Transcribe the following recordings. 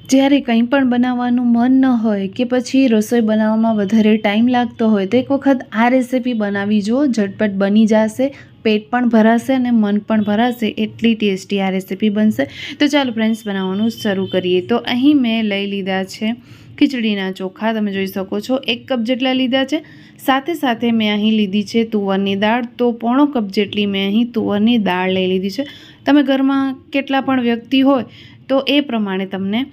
જ્યારે કંઈ પણ બનાવવાનું મન ન હોય કે પછી રસોઈ બનાવવામાં વધારે ટાઈમ લાગતો હોય તો એક વખત આ રેસીપી બનાવી જુઓ, ઝટપટ બની જશે, પેટ પણ ભરાશે અને મન પણ ભરાશે, એટલી ટેસ્ટી આ રેસીપી બનશે। તો ચાલો ફ્રેન્ડ્સ બનાવવાનું શરૂ કરીએ। તો અહીં મેં લઈ લીધા છે ખીચડીના ચોખા, તમે જોઈ શકો છો 1 કપ જેટલા લીધા છે। સાથે સાથે મેં અહીં લીધી છે તુવરની દાળ, તો 1/2 કપ જેટલી મેં અહીં તુવરની દાળ લઈ લીધી છે। તમે ઘરમાં કેટલા પણ વ્યક્તિ હોય તો એ પ્રમાણે તમને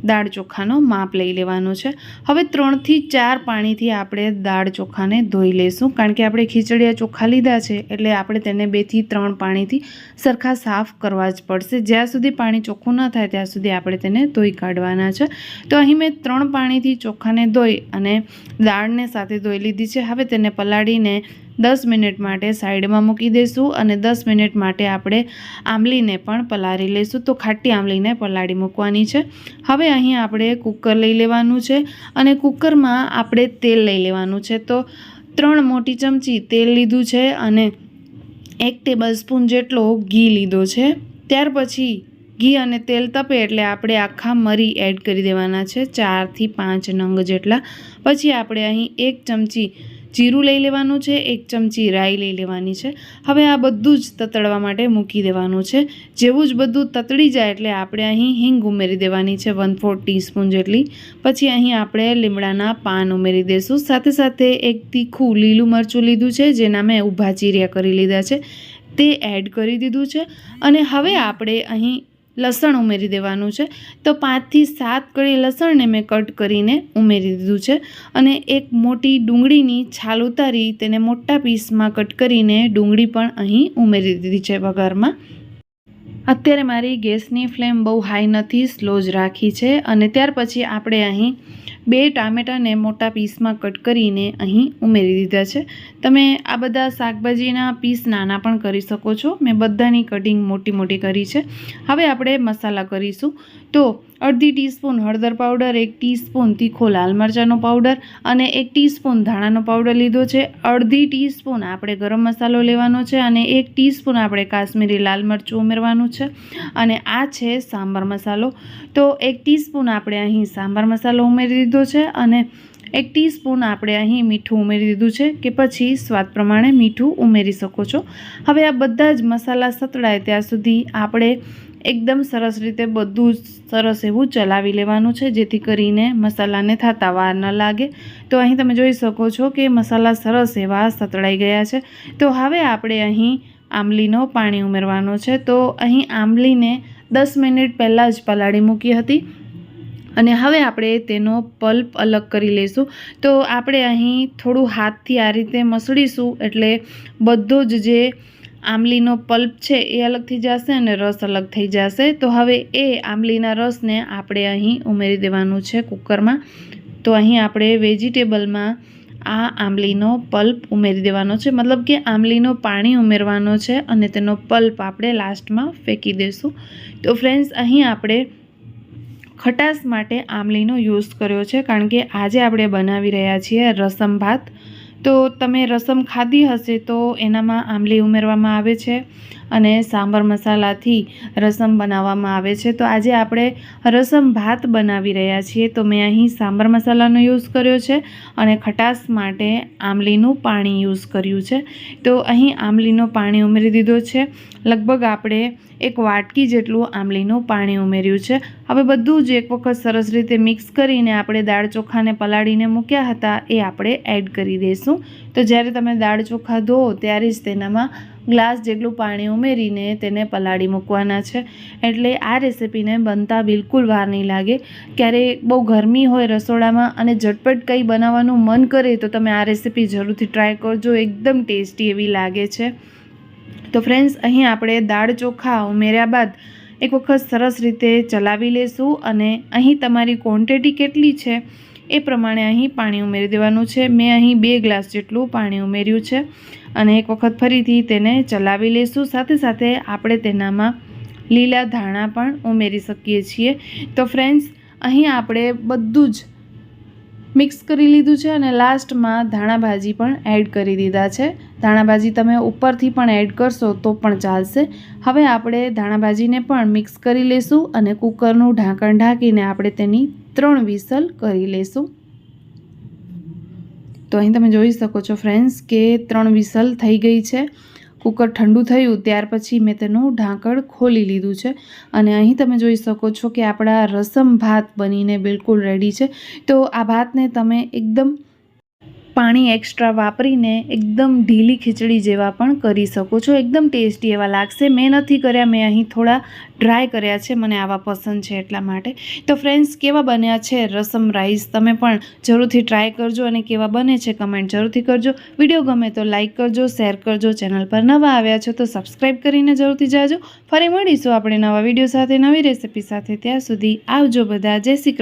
દાળ ચોખાનો માપ લઈ લેવાનો છે। હવે 3 થી 4 પાણીથી આપણે દાળ ચોખાને ધોઈ લઈશું, કારણ કે આપણે ખીચડીયા ચોખા લીધા છે એટલે આપણે તેને 2 થી 3 પાણીથી સરખા સાફ કરવા જ પડશે। જ્યાં સુધી પાણી ચોખ્ખું ન થાય ત્યાં સુધી આપણે તેને ધોઈ કાઢવાના છે। તો અહીં મેં 3 પાણીથી ચોખાને ધોઈ અને દાળને સાથે ધોઈ લીધી છે। હવે તેને પલાળીને 10 મિનિટ માટે સાઈડમાં મૂકી દઈશું અને 10 મિનિટ માટે આપણે આંબલીને પણ પલાળી લઈશું। તો ખાટી આંબલીને પલાળી મૂકવાની છે। હવે અહીં આપણે કુકર લઈ લેવાનું છે અને કુકરમાં આપણે તેલ લઈ લેવાનું છે। તો 3 મોટી ચમચી તેલ લીધું છે અને 1 ટેબલસ્પૂન જેટલો ઘી લીધો છે। ત્યાર પછી ઘી અને તેલ તપે એટલે આપણે આખા મરી એડ કરી દેવાના છે, 4 થી 5 નંગ જેટલા। પછી આપણે અહીં 1 ચમચી જીરું લઈ લેવાનું છે, 1 ચમચી રાઈ લઈ લેવાની છે। હવે આ બધું જ તતડવા માટે મૂકી દેવાનું છે। જેવું જ બધું તતડી જાય એટલે આપણે અહીં હિંગ ઉમેરી દેવાની છે, 1/4 ટીસ્પૂન જેટલી। પછી અહીં આપણે લીમડાના પાન ઉમેરી દઈશું। સાથે સાથે 1 તીખું લીલું મરચું લીધું છે, જેના મેં ઊભા ચીર્યા કરી લીધા છે, તે એડ કરી દીધું છે। અને હવે આપણે અહીં લસણ ઉમેરી દેવાનું છે। તો 5 થી 7 કળી લસણને મેં કટ કરીને ઉમેરી દીધું છે અને 1 મોટી ડુંગળીની છાલ ઉતારી તેને મોટા પીસમાં કટ કરીને ડુંગળી પણ અહીં ઉમેરી દીધી છે વઘારમાં। અત્યારે મારી ગેસની ફ્લેમ બહુ હાઈ નથી, સ્લો જ રાખી છે। અને ત્યાર પછી આપણે અહીં 2 ટામેટાને મોટા પીસમાં કટ કરીને અહીં ઉમેરી દીધા છે। તમે આ બધા શાકભાજીના પીસ નાના પણ કરી શકો છો, મેં બધાની કટિંગ મોટી મોટી કરી છે। હવે આપણે મસાલા કરીશું। તો 1/2 ટીસ્પૂન હળદર પાવડર, 1 ટીસ્પૂન તીખો લાલ મરચાંનો પાવડર અને 1 ટીસ્પૂન ધાણાનો પાવડર લીધો છે। 1/2 ટીસ્પૂન આપણે ગરમ મસાલો લેવાનો છે અને 1 ટીસ્પૂન આપણે કાશ્મીરી લાલ મરચું ઉમેરવાનું છે અને આ છે સાંભાર મસાલો। તો 1 ટીસ્પૂન આપણે અહીં સાંભાર મસાલો ઉમેરી દીધો છે અને 1 ટીસ્પૂન આપણે અહીં મીઠું ઉમેરી દીધું છે, કે પછી સ્વાદ પ્રમાણે મીઠું ઉમેરી શકો છો। હવે આ બધા જ મસાલા સતળાય ત્યાં સુધી આપણે એકદમ સરસ રીતે બધું સરસ એવું ચલાવી લેવાનું છે, જેથી કરીને મસાલાને થતા વાર ન લાગે। તો અહીં તમે જોઈ શકો છો કે મસાલા સરસ એવા સતળાઈ ગયા છે। તો હવે આપણે અહીં આંબલીનો પાણી ઉમેરવાનો છે। તો અહીં આંબલીને 10 મિનિટ પહેલાં જ પલાળી મૂકી હતી અને હવે આપણે તેનો પલ્પ અલગ કરી લઈશું। તો આપણે અહીં થોડું હાથથી આ રીતે મસળીશું એટલે બધો જ જે આંબલીનો પલ્પ છે એ અલગ થઈ જશે અને રસ અલગ થઈ જશે। તો હવે એ આંબલીના રસને આપણે અહીં ઉમેરી દેવાનું છે કુકરમાં। તો અહીં આપણે વેજીટેબલમાં આ આંબલીનો પલ્પ ઉમેરી દેવાનો છે, મતલબ કે આંબલીનો પાણી ઉમેરવાનો છે અને તેનો પલ્પ આપણે લાસ્ટમાં ફેંકી દઈશું। તો ફ્રેન્ડ્સ, અહીં આપણે ખટાશ માટે આંબલીનો યુઝ કર્યો છે, કારણ કે આજે આપણે બનાવી રહ્યા છીએ રસમ ભાત। તો તમે રસમ ખાધી હશે તો એનામાં આંબલી ઉમેરવામાં આવે છે અને સાંભાર મસાલાથી રસમ બનાવવામાં આવે છે। તો આજે આપણે રસમ ભાત બનાવી રહ્યા છીએ, તો મેં અહીં સાંભાર મસાલાનો યુઝ કર્યો છે અને ખટાશ માટે આંબલીનું પાણી યુઝ કર્યું છે। તો અહીં આંબલીનું પાણી ઉમેરી દીધો છે, લગભગ આપણે 1 વાટકી જેટલું આંબલીનું પાણી ઉમેર્યું છે। હવે બધું જ એક વખત સરસ રીતે મિક્સ કરીને આપણે દાળ ચોખાને પલાળીને મૂક્યા હતા એ આપણે એડ કરી દઈશું। તો જ્યારે તમે દાળ ચોખા ધો ત્યારે જ તેનામાં ગ્લાસ જેટલું પાણી ઉમેરીને તેને પલાળી મૂકવાના છે, એટલે આ રેસીપીને બનતા બિલકુલ વાર નહીં લાગે। ક્યારે બહુ ગરમી હોય રસોડામાં અને ઝટપટ કંઈ બનાવવાનું મન કરે તો તમે આ રેસીપી જરૂરથી ટ્રાય કરજો, એકદમ ટેસ્ટી એવી લાગે છે। તો ફ્રેન્ડ્સ, અહીં આપણે દાળ ચોખા ઉમેર્યા બાદ એક વખત સરસ રીતે ચલાવી લેશું અને અહીં તમારી ક્વોન્ટિટી કેટલી છે એ પ્રમાણે અહીં પાણી ઉમેરી દેવાનું છે। મેં અહીં 2 ગ્લાસ જેટલું પાણી ઉમેર્યું છે અને એક વખત ફરીથી તેને ચલાવી લેશું। સાથે સાથે આપણે તેનામાં લીલા ધાણા પણ ઉમેરી શકીએ છીએ। તો ફ્રેન્ડ્સ, અહીં આપણે બધું જ મિક્સ કરી લીધું છે અને લાસ્ટમાં ધાણા ભાજી પણ એડ કરી દીધા છે. ધાણા ભાજી તમે ઉપરથી પણ એડ કરશો તો પણ ચાલશે. હવે આપણે ધાણા ભાજીને પણ મિક્સ કરી લઈશું અને કુકરનું ઢાંકણ ઢાંકીને આપણે તેની 3 વિસલ કરી લઈશું. તો અહીં તમે જોઈ શકો છો ફ્રેન્ડ્સ કે 3 વિસલ થઈ ગઈ છે. કુકર ઠંડુ થયું ત્યાર પછી મેં તેનું ઢાંકણ ખોલી લીધું છે અને અહીં તમે જોઈ શકો છો કે આપણા રસમ ભાત બનીને બિલકુલ રેડી છે. તો આ ભાતને તમે એકદમ પાણી એક્સ્ટ્રા વાપરીને એકદમ ઢીલી ખીચડી જેવા પણ કરી શકો છો. એકદમ ટેસ્ટી એવા લાગશે. મેં નથી કર્યા, મેં અહીં થોડા ડ્રાય કર્યા છે, મને આવા પસંદ છે એટલા માટે. તો ફ્રેન્ડ્સ, કેવા બન્યા છે રસમ રાઈસ? તમે પણ જરૂરથી ટ્રાય કરજો અને કેવા બને છે કમેન્ટ જરૂરથી કરજો. વિડીયો ગમે તો લાઇક કરજો, શેર કરજો. ચેનલ પર નવા આવ્યા છો તો સબસ્ક્રાઈબ કરીને જરૂરથી જાજો. ફરી મળીશું આપણે નવા વિડીયો સાથે, નવી રેસિપી સાથે. ત્યાં સુધી આવજો બધા. જય શ્રી કૃષ્ણ.